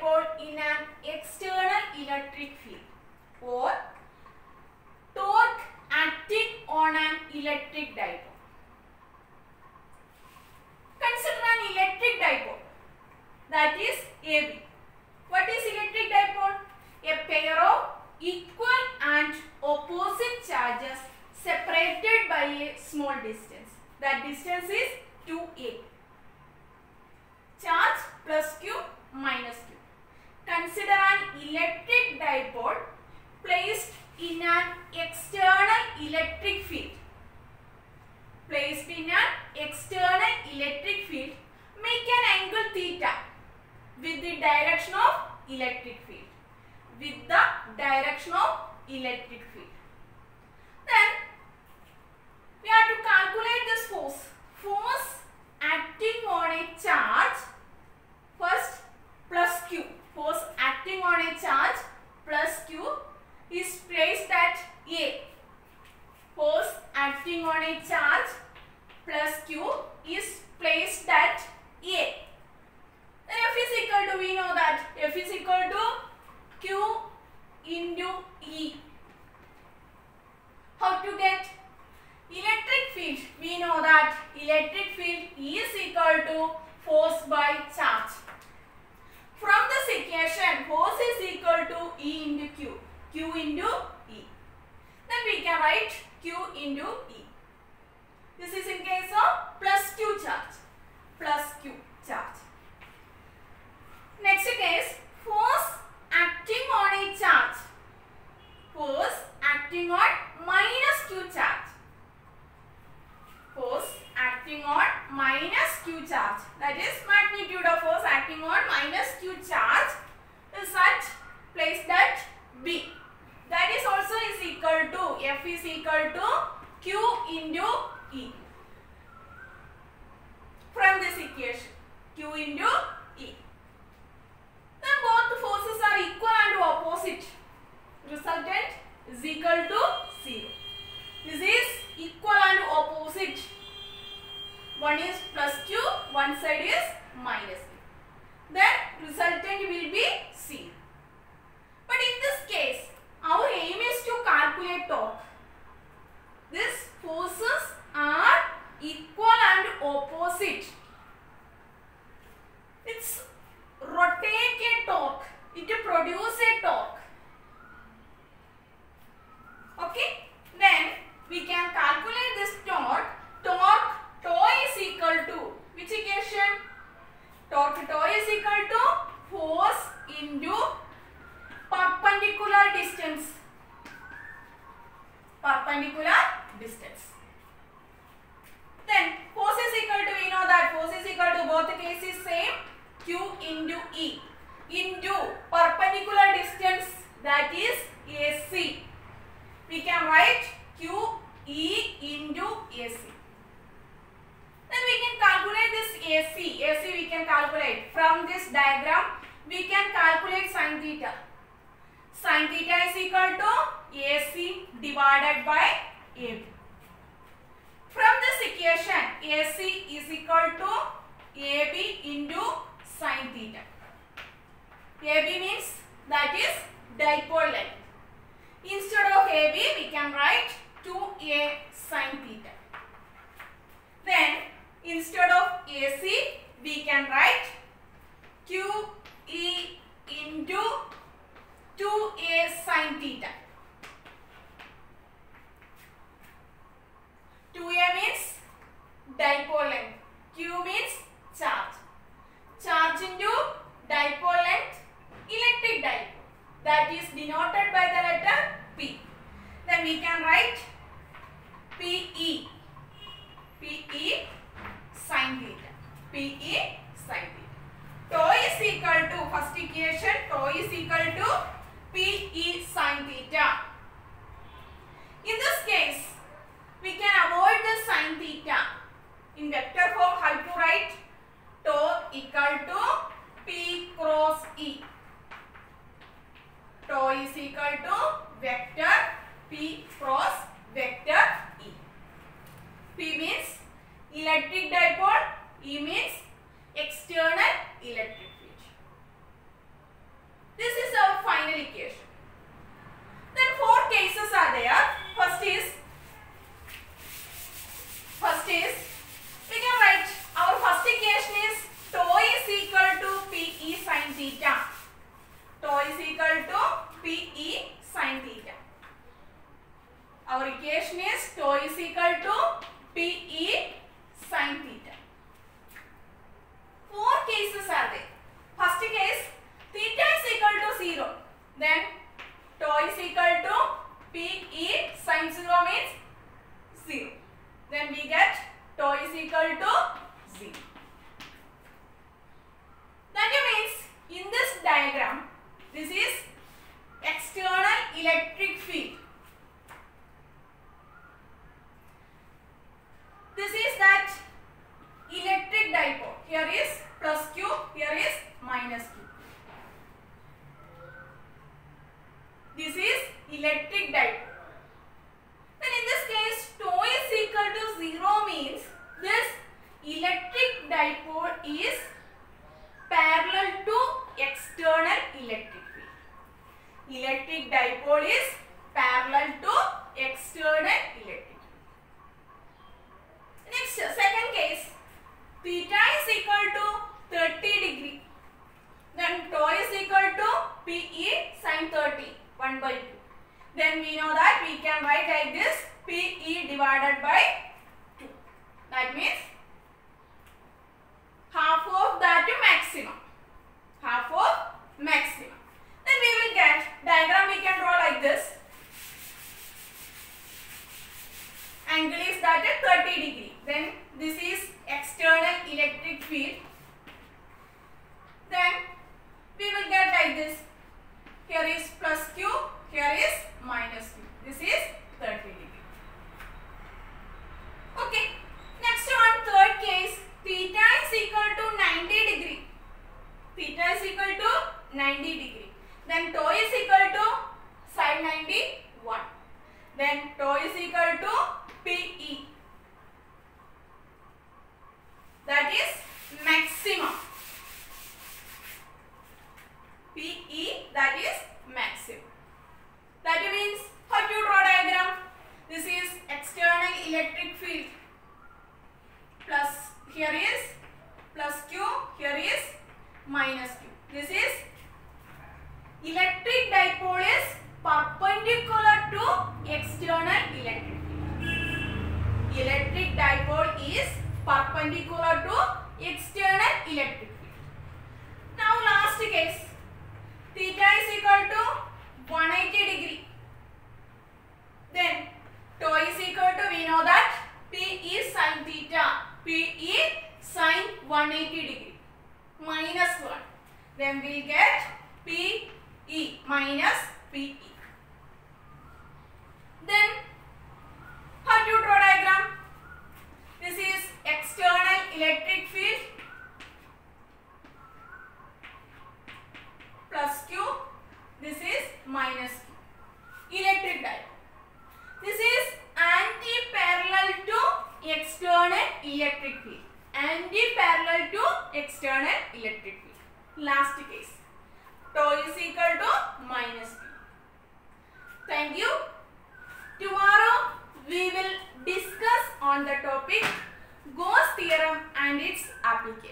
dipole in an external electric field, or torque acting on an electric dipole. Consider an electric dipole, that is AB. What is electric dipole? A pair of equal and opposite charges separated by a small distance. That distance is 2a. Charge plus q minus q. Consider an electric dipole placed in an external electric field. Placed in an external electric field, make an angle theta with the direction of electric field. With the direction of electric field. Then we have to calculate this force. Force acting on a charge, first plus q. Force acting on a charge plus q is placed at A. Force acting on a charge plus q is placed at A. Then F is equal to, we know that F is equal to Q into E. How to get electric field? We know that electric field is equal to force by charge. From this equation, force is equal to E into Q. Q into E. Then we can write Q into E. This is in case of plus Q charge. Plus Q charge. Next case, force acting on a charge. Force acting on minus Q charge. Force acting on minus Q charge. That is magnitude of force acting on minus Q charge is at placed at B. That is also is equal to, F is equal to Q into E. From this equation, Q into E. Then both forces are equal and opposite. Resultant is equal to 0. This is equal and opposite. One is plus Q, one side is minus Q. Then resultant will be 0. But in this case, our aim is to calculate torque. These forces are equal and opposite. It's rotate a torque. It produces a torque. Okay. Then we can calculate this torque. Torque tau is equal to which equation? Torque tau is equal to force into perpendicular distance. Perpendicular distance. Then force is equal to, we know that force is equal to, both cases same, Q into E into perpendicular distance, that is AC. We can write Q E into AC. Then we can calculate this AC. AC we can calculate. From this diagram, we can calculate sin theta. Sin theta is equal to AC divided by AB. From this equation, AC is equal to AB into sin theta. AB means that is dipole length. Instead of AB, we can write 2A sin theta. Then instead of AC, we can write QE into 2A sin theta. 2A means dipole length. Q means charge. Charge into dipole length, electric dipole. That is denoted by the letter P. Then we can write PE. PE sin theta. PE sin theta. Tau is equal to, first equation, tau is equal to PE sin theta. In this case, we can avoid the sin theta. In vector form, how to write? Tau equal to P cross E. Tau is equal to vector P cross vector E. P means electric dipole, E means external electric field. tau is equal to PE sin theta. 4 cases are there. First case, theta is equal to 0. Then tau is equal to PE sin 0 means 0. Then we get tau is equal to 0. That means in this diagram, this is external electric field. This is that electric dipole. Here is plus Q, here is minus Q. This is electric dipole. Then in this case, tau is equal to 0 means this electric dipole is parallel to external electric field. Electric dipole is parallel to external electric field. Next, second case, theta is equal to 30 degree. Then tau is equal to PE sin 30, 1 by 2. Then we know that we can write like this, PE divided by 2. That means half of that maximum. Half of maximum. Then we will get diagram we can draw like this. Angle is that at 30 degree. Then this is external electric field. Then we will get like this. Here is plus Q, here is minus Q. This is 30 degree. Okay. Next one, third case. Theta is equal to 90 degree. Theta is equal to 90 degree. Then tau is equal to sin 91. Then tau is equal to PE. That is maximum. PE, that is maximum. That means how to draw diagram? This is external electric field. Plus here is plus Q, here is minus Q. This is electric dipole is perpendicular to external electric field. Electric dipole is perpendicular to external electric field. Now last case, theta is equal to 180 degree. Then tau is equal to, we know that PE sin theta, PE sin 180 degree minus 1. Then we get PE minus PE. Then how to draw diagram? This is external electric field plus Q. This is minus Q. Electric dipole. This is anti-parallel to external electric field. Anti-parallel to external electric field. Last case. Tau is equal to minus P. Thank you. Tomorrow we will discuss on the topic Gauss theorem and its application.